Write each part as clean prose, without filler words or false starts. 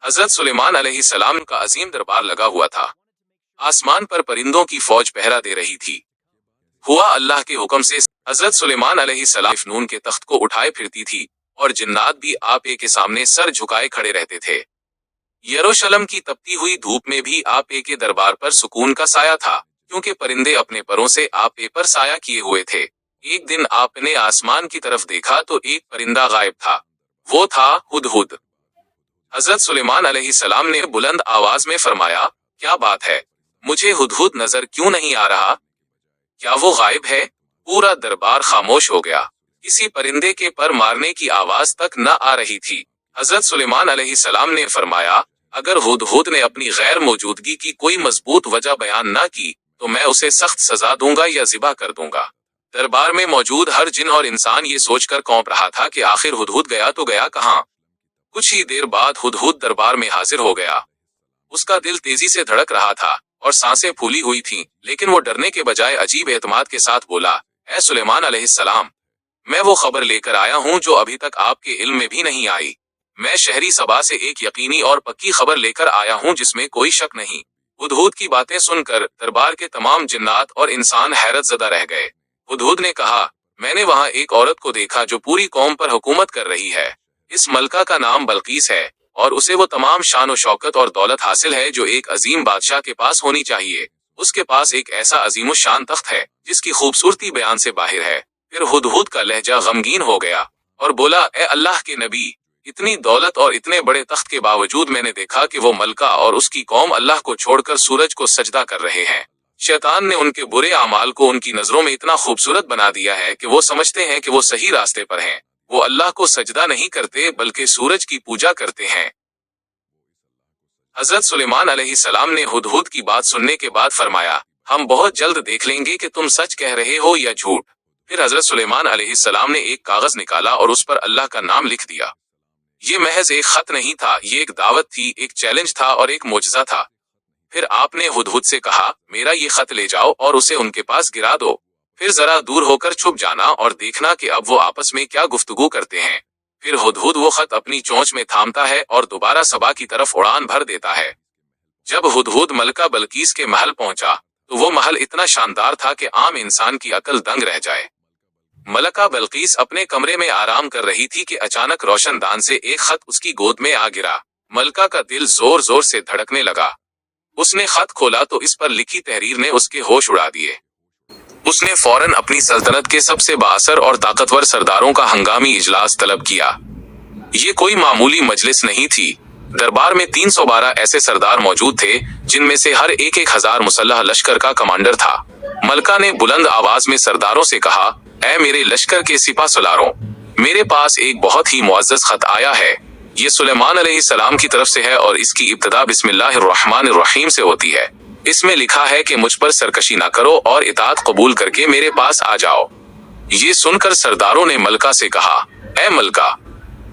हजरत सुलेमान अलैहिस्सलाम का अजीम दरबार लगा हुआ था। आसमान पर परिंदों की फौज पहरा दे रही थी। हुआ अल्लाह के हुक्म से हजरत सुलेमान अलैहिस्सलाम नून के तख्त को उठाए फिरती थी और जिन्नात भी आपे के सामने सर झुकाए खड़े रहते थे। यरूशलेम की तपती हुई धूप में भी आपे के दरबार पर सुकून का साया था, क्योंकि परिंदे अपने परों से आपे पर साया किए हुए थे। एक दिन आपने आसमान की तरफ देखा तो एक परिंदा गायब था। वो था हुदहुद। हजरत सुलेमान अलैहिस्सलाम ने बुलंद आवाज में फरमाया, क्या बात है, मुझे हुदहुद नजर क्यों नहीं आ रहा? क्या वो गायब है? पूरा दरबार खामोश हो गया। किसी परिंदे के पर मारने की आवाज तक न आ रही थी। हजरत सुलेमान अलैहिस्सलाम ने फरमाया, अगर हुदहुद ने अपनी गैर मौजूदगी की कोई मजबूत वजह बयान न की तो मैं उसे सख्त सजा दूंगा या ज़िबा कर दूंगा। दरबार में मौजूद हर जिन और इंसान ये सोचकर कौंप रहा था कि आखिर हुदहुद गया तो गया कहाँ। कुछ ही देर बाद हुदहुद दरबार में हाजिर हो गया। उसका दिल तेजी से धड़क रहा था और सांसें फूली हुई थीं, लेकिन वो डरने के बजाय अजीब एतमाद के साथ बोला, ए सुलेमान अलैहिस्सलाम, मैं वो खबर लेकर आया हूँ जो अभी तक आपके इल्म में भी नहीं आई। मैं शहरी सबा से एक यकीनी और पक्की खबर लेकर आया हूँ जिसमें कोई शक नहीं। हुदहुद की बातें सुनकर दरबार के तमाम जिन्नात और इंसान हैरत ज़दा रह गए। हुदहुद ने कहा, मैंने वहाँ एक औरत को देखा जो पूरी कौम पर हुकूमत कर रही है। इस मलका का नाम बल्कीस है और उसे वो तमाम शान और शौकत और दौलत हासिल है जो एक अजीम बादशाह के पास होनी चाहिए। उसके पास एक ऐसा अजीम शान तख्त है जिसकी खूबसूरती बयान से बाहर है। फिर हुदहुद का लहजा गमगीन हो गया और बोला, ए अल्लाह के नबी, इतनी दौलत और इतने बड़े तख्त के बावजूद मैंने देखा कि वो मलका और उसकी कौम अल्लाह को छोड़कर सूरज को सजदा कर रहे हैं। शैतान ने उनके बुरे अमाल को उनकी नजरों में इतना खूबसूरत बना दिया है कि वो समझते हैं कि वो सही रास्ते पर हैं। वो अल्लाह को सजदा नहीं करते बल्कि सूरज की पूजा करते हैं। हजरत सुलेमान अलैहिस्सलाम ने हुदहुद की बात सुनने के बाद फरमाया, हम बहुत जल्द देख लेंगे कि तुम सच कह रहे हो या झूठ। फिर हजरत सुलेमान अलैहिस्सलाम ने एक कागज निकाला और उस पर अल्लाह का नाम लिख दिया। ये महज एक खत नहीं था, ये एक दावत थी, एक चैलेंज था और एक मोजज़ा था। फिर आपने हुदहुद से कहा, मेरा ये खत ले जाओ और उसे उनके पास गिरा दो। फिर जरा दूर होकर छुप जाना और देखना कि अब वो आपस में क्या गुफ्तगू करते हैं। फिर हुदहुद वो खत अपनी चोंच में थामता है और दोबारा सबा की तरफ उड़ान भर देता है। जब हुदहुद मलका बल्कीस के महल पहुंचा तो वो महल इतना शानदार था कि आम इंसान की अकल दंग रह जाए। मलका बल्कीस अपने कमरे में आराम कर रही थी कि अचानक रोशनदान से एक खत उसकी गोद में आ गिरा। मलका का दिल जोर जोर से धड़कने लगा। उसने खत खोला तो इस पर लिखी तहरीर ने उसके होश उड़ा दिए। उसने फौरन अपनी सल्तनत के सबसे बाअसर और ताकतवर सरदारों का हंगामी इजलास तलब किया। ये कोई मामूली मजलिस नहीं थी। दरबार में 312 ऐसे सरदार मौजूद थे जिनमें से हर एक 1000 मुसल्लह लश्कर का कमांडर था। मलका ने बुलंद आवाज में सरदारों से कहा, ऐ मेरे लश्कर के सिपा सलारों, मेरे पास एक बहुत ही मुअज़्ज़ज़ खत आया है। ये सुलेमान अलैहिस्सलाम की तरफ से है और इसकी इब्तिदा बिस्मिल्लाहिर्रहमानिर्रहीम से होती है। इसमें लिखा है कि मुझ पर सरकशी ना करो और इताअत कबूल करके मेरे पास आ जाओ। ये सुनकर सरदारों ने मलका से कहा, ए मलका,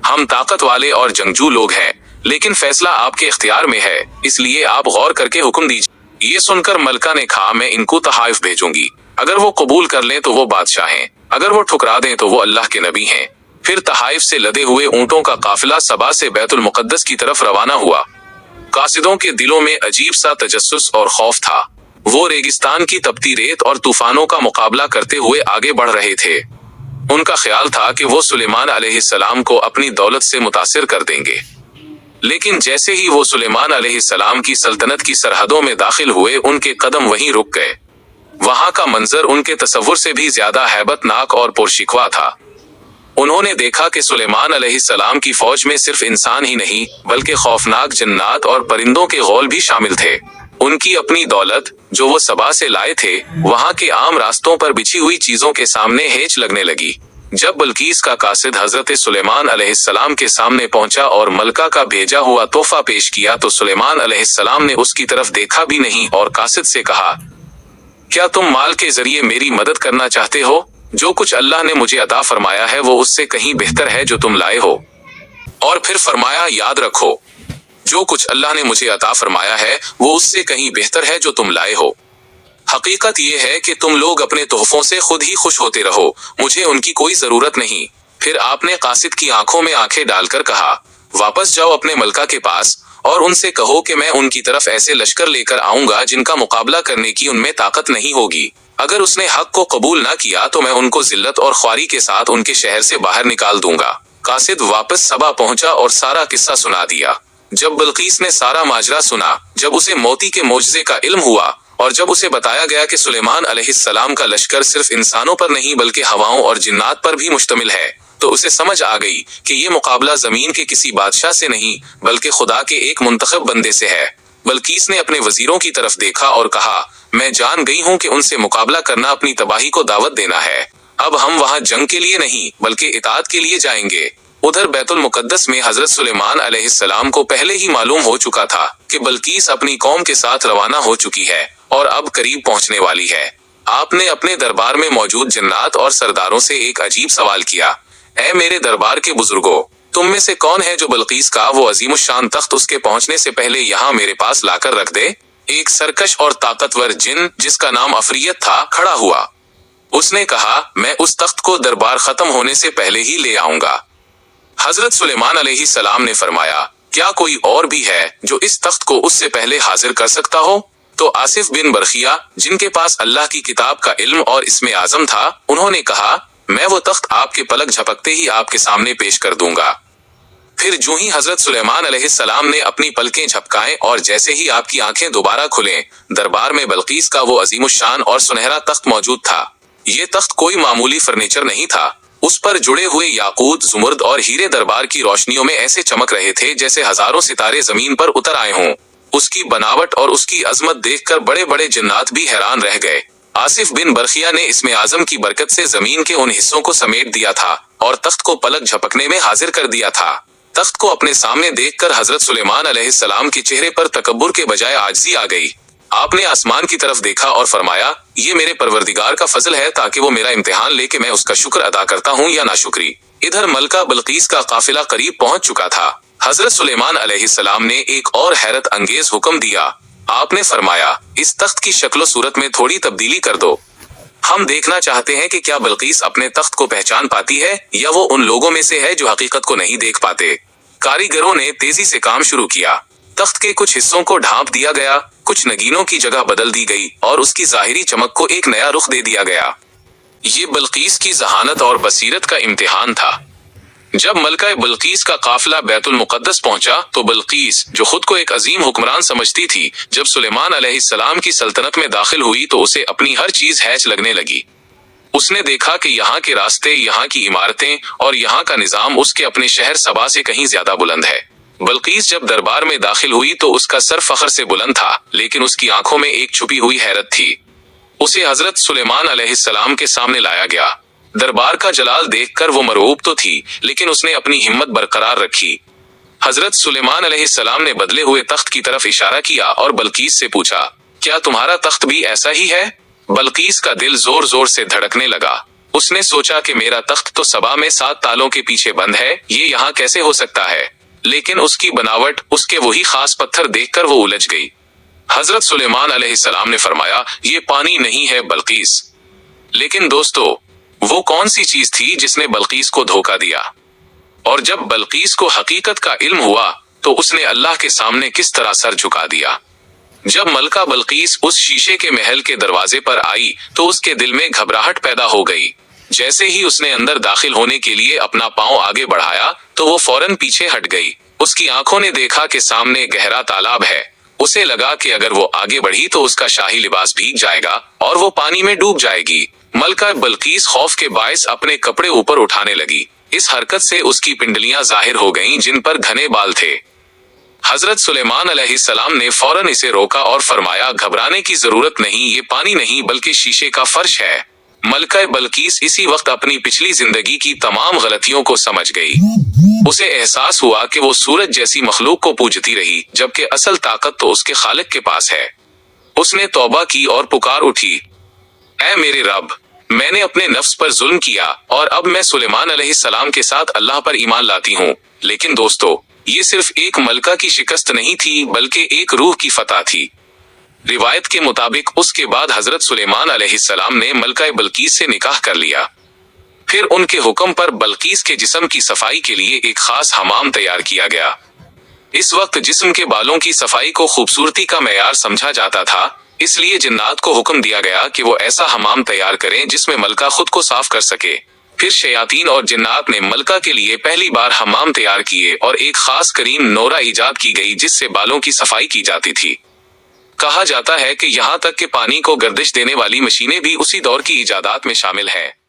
हम ताकत वाले और जंगजू लोग हैं, लेकिन फैसला आपके इख्तियार में है, इसलिए आप गौर करके हुक्म दीजिए। ये सुनकर मलका ने कहा, मैं इनको तहाइफ भेजूंगी। अगर वो कबूल कर लें तो वो बादशाह हैं, अगर वो ठुकरा दें तो वो अल्लाह के नबी हैं। फिर तहाइफ से लदे हुए ऊंटों का काफिला सबा से बैतुल मुकद्दस की तरफ रवाना हुआ। कासिदों के दिलों में अजीब सा तजस्सुस और खौफ था। वो रेगिस्तान की तपती रेत और तूफानों का मुकाबला करते हुए आगे बढ़ रहे थे। उनका ख्याल था कि वो सुलेमान अलैहिस्सलाम को अपनी दौलत से मुतासिर कर देंगे, लेकिन जैसे ही वो सुलेमान अलैहिस्सलाम की सल्तनत की सरहदों में दाखिल हुए, उनके कदम वहीं रुक गए। वहां का मंजर उनके तसव्वुर से भी ज्यादा हैबतनाक और पुरशिकवा था। उन्होंने देखा कि सुलेमान अलैहिस्सलाम की फौज में सिर्फ इंसान ही नहीं बल्कि खौफनाक जन्नात और परिंदों के गौल भी शामिल थे। उनकी अपनी दौलत जो वो सबा से लाए थे वहां के आम रास्तों पर बिछी हुई चीजों के सामने हेच लगने लगी। जब बल्कीस का कासिद हजरत सुलेमान अलैहिस्सलाम के सामने पहुंचा और मलका का भेजा हुआ तोहफा पेश किया तो सुलेमान अलैहिस्सलाम ने उसकी तरफ देखा भी नहीं और कासिद से कहा, क्या तुम माल के जरिए मेरी मदद करना चाहते हो? जो कुछ अल्लाह ने मुझे अता फरमाया है वो उससे कहीं बेहतर है जो तुम लाए हो। और फिर फरमाया, याद रखो, जो कुछ अल्लाह ने मुझे अता फरमाया है वो उससे कहीं बेहतर है जो तुम लाए हो। हकीकत ये है कि तुम लोग अपने तोहफों से खुद ही खुश होते रहो, मुझे उनकी कोई जरूरत नहीं। फिर आपने कासिद की आंखों में आंखें डालकर कहा, वापस जाओ अपने मलका के पास اور ان سے کہو کہ میں ان کی طرف ایسے لشکر لے کر آؤں گا جن کا مقابلہ کرنے کی ان میں طاقت نہیں ہوگی۔ اگر اس نے حق کو قبول نہ کیا تو میں ان کو ذلت اور خواری کے ساتھ ان کے شہر سے باہر نکال دوں گا۔ قاصد واپس سبا پہنچا اور سارا قصہ سنا دیا۔ جب بلقیس نے سارا ماجرا سنا، جب اسے موتی کے معجزے کا علم ہوا اور جب اسے بتایا گیا کہ سلیمان علیہ السلام کا لشکر صرف انسانوں پر نہیں بلکہ ہواؤں اور جنات پر بھی مشتمل ہے، تو اسے سمجھ آ گئی کہ یہ مقابلہ زمین کے کسی بادشاہ سے نہیں بلکہ خدا کے ایک منتخب بندے سے ہے۔ بلقیس نے اپنے وزیروں کی طرف دیکھا اور کہا، میں جان گئی ہوں کہ ان سے مقابلہ کرنا اپنی تباہی کو دعوت دینا ہے۔ اب ہم وہاں جنگ کے لیے نہیں بلکہ اطاعت کے لیے جائیں گے۔ ادھر بیت المقدس میں حضرت سلیمان علیہ السلام کو پہلے ہی معلوم ہو چکا تھا کہ بلقیس اپنی قوم کے ساتھ روانہ ہو چکی ہے اور اب قریب پہنچنے والی ہے۔ آپ نے اپنے دربار میں موجود جنات اور سرداروں سے ایک عجیب سوال کیا، اے میرے دربار کے بزرگوں، تم میں سے کون ہے جو بلقیس کا وہ عظیم الشان تخت اس کے پہنچنے سے پہلے یہاں میرے پاس لا کر رکھ دے؟ ایک سرکش اور طاقتور جن جس کا نام عفریت تھا کھڑا ہوا۔ اس نے کہا، میں اس تخت کو دربار ختم ہونے سے پہلے ہی لے آؤں گا۔ حضرت سلیمان علیہ السلام نے فرمایا، کیا کوئی اور بھی ہے جو اس تخت کو اس سے پہلے حاضر کر سکتا ہو؟ تو آصف بن برخیہ، جن کے پاس اللہ کی کتاب کا علم اور اسم اعظم تھا، انہوں نے کہا، میں وہ تخت آپ کے پلک جھپکتے ہی آپ کے سامنے پیش کر دوں گا۔ پھر جو ہی حضرت سلیمان علیہ السلام نے اپنی پلکیں جھپکائیں اور جیسے ہی آپ کی آنکھیں دوبارہ کھلیں، دربار میں بلقیس کا وہ عظیم الشان اور سنہرا تخت موجود تھا۔ یہ تخت کوئی معمولی فرنیچر نہیں تھا۔ اس پر جڑے ہوئے یاقوت، زمرد اور ہیرے دربار کی روشنیوں میں ایسے چمک رہے تھے جیسے ہزاروں ستارے زمین پر اتر آئے ہوں۔ اس کی بناوٹ اور اس کی عظمت دیکھ کر بڑے بڑے جنات بھی حیران رہ گئے۔ آصف بن برخیہ نے اسم اعظم کی برکت سے زمین کے ان حصوں کو سمیٹ دیا تھا اور تخت کو پلک جھپکنے میں حاضر کر دیا تھا۔ تخت کو اپنے سامنے دیکھ کر حضرت سلیمان علیہ السلام کے چہرے پر تکبر کے بجائے عاجزی آ گئی۔ آپ نے آسمان کی طرف دیکھا اور فرمایا، یہ میرے پروردگار کا فضل ہے تاکہ وہ میرا امتحان لے کہ میں اس کا شکر ادا کرتا ہوں یا ناشکری۔ ادھر ملکہ بلقیس کا قافلہ قریب پہنچ چکا تھا۔ حضرت سلیمان علیہ السلام نے ایک اور حیرت انگیز حکم دیا۔ آپ نے فرمایا، اس تخت کی شکل و صورت میں تھوڑی تبدیلی کر دو۔ ہم دیکھنا چاہتے ہیں کہ کیا بلقیس اپنے تخت کو پہچان پاتی ہے یا وہ ان لوگوں میں سے ہے جو حقیقت کو نہیں دیکھ پاتے۔ کاریگروں نے تیزی سے کام شروع کیا۔ تخت کے کچھ حصوں کو ڈھانپ دیا گیا، کچھ نگینوں کی جگہ بدل دی گئی اور اس کی ظاہری چمک کو ایک نیا رخ دے دیا گیا۔ یہ بلقیس کی ذہانت اور بصیرت کا امتحان تھا۔ جب ملکہ بلقیس کا قافلہ بیت المقدس پہنچا تو بلقیس، جو خود کو ایک عظیم حکمران سمجھتی تھی، جب سلیمان علیہ السلام کی سلطنت میں داخل ہوئی تو اسے اپنی ہر چیز ہیچ لگنے لگی۔ اس نے دیکھا کہ یہاں کے راستے، یہاں کی عمارتیں اور یہاں کا نظام اس کے اپنے شہر سبا سے کہیں زیادہ بلند ہے۔ بلقیس جب دربار میں داخل ہوئی تو اس کا سر فخر سے بلند تھا، لیکن اس کی آنکھوں میں ایک چھپی ہوئی حیرت تھی۔ اسے حضرت سلیمان علیہ السلام کے سامنے لایا گیا۔ دربار کا جلال دیکھ کر وہ مرعوب تو تھی، لیکن اس نے اپنی ہمت برقرار رکھی۔ حضرت سلیمان علیہ السلام نے بدلے ہوئے تخت کی طرف اشارہ کیا اور بلقیس سے پوچھا، کیا تمہارا تخت بھی ایسا ہی ہے؟ بلقیس کا دل زور زور سے دھڑکنے لگا۔ اس نے سوچا کہ میرا تخت تو سبا میں 7 تالوں کے پیچھے بند ہے، یہ یہاں کیسے ہو سکتا ہے؟ لیکن اس کی بناوٹ، اس کے وہی خاص پتھر دیکھ کر وہ الجھ گئی۔ حضرت سلیمان علیہ السلام نے فرمایا، یہ پانی نہیں ہے بلقیس۔ لیکن دوستو، وہ کون سی چیز تھی جس نے بلقیس کو دھوکہ دیا؟ اور جب بلقیس کو حقیقت کا علم ہوا تو اس نے اللہ کے سامنے کس طرح سر جھکا دیا۔ جب ملکہ بلقیس اس شیشے کے محل کے دروازے پر آئی تو اس کے دل میں گھبراہٹ پیدا ہو گئی۔ جیسے ہی اس نے اندر داخل ہونے کے لیے اپنا پاؤں آگے بڑھایا تو وہ فوراً پیچھے ہٹ گئی۔ اس کی آنکھوں نے دیکھا کہ سامنے گہرا تالاب ہے۔ اسے لگا کہ اگر وہ آگے بڑھی تو اس کا شاہی لباس بھیگ جائے گا اور وہ پانی میں ڈوب جائے گی۔ ملکہ بلقیس خوف کے باعث اپنے کپڑے اوپر اٹھانے لگی۔ اس حرکت سے اس کی پنڈلیاں ظاہر ہو گئیں جن پر گھنے بال تھے۔ حضرت سلیمان علیہ السلام نے فوراً اسے روکا اور فرمایا، گھبرانے کی ضرورت نہیں، یہ پانی نہیں بلکہ شیشے کا فرش ہے۔ ملکہ بلقیس اسی وقت اپنی پچھلی زندگی کی تمام غلطیوں کو سمجھ گئی۔ اسے احساس ہوا کہ وہ سورج جیسی مخلوق کو پوجتی رہی، جبکہ اصل طاقت تو اس کے خالق کے پاس ہے۔ اس نے توبہ کی اور پکار اٹھی، اے میرے رب، میں نے اپنے نفس پر ظلم کیا اور اب میں سلیمان علیہ السلام کے ساتھ اللہ پر ایمان لاتی ہوں۔ لیکن دوستو، یہ صرف ایک ملکہ کی شکست نہیں تھی بلکہ ایک روح کی فتح تھی۔ روایت کے مطابق اس کے بعد حضرت سلیمان علیہ السلام نے ملکہ بلقیس سے نکاح کر لیا۔ پھر ان کے حکم پر بلقیس کے جسم کی صفائی کے لیے ایک خاص حمام تیار کیا گیا۔ इस वक्त जिस्म के बालों की सफाई को खूबसूरती का मेयार समझा जाता था, इसलिए जिन्नात को हुक्म दिया गया कि वो ऐसा हमाम तैयार करें जिसमें मलका खुद को साफ कर सके। फिर शयातीन और जिन्नात ने मलका के लिए पहली बार हमाम तैयार किए और एक खास करीम नोरा ईजाद की गई जिससे बालों की सफाई की जाती थी। कहा जाता है कि यहाँ तक कि पानी को गर्दिश देने वाली मशीनें भी उसी दौर की इजादात में शामिल हैं।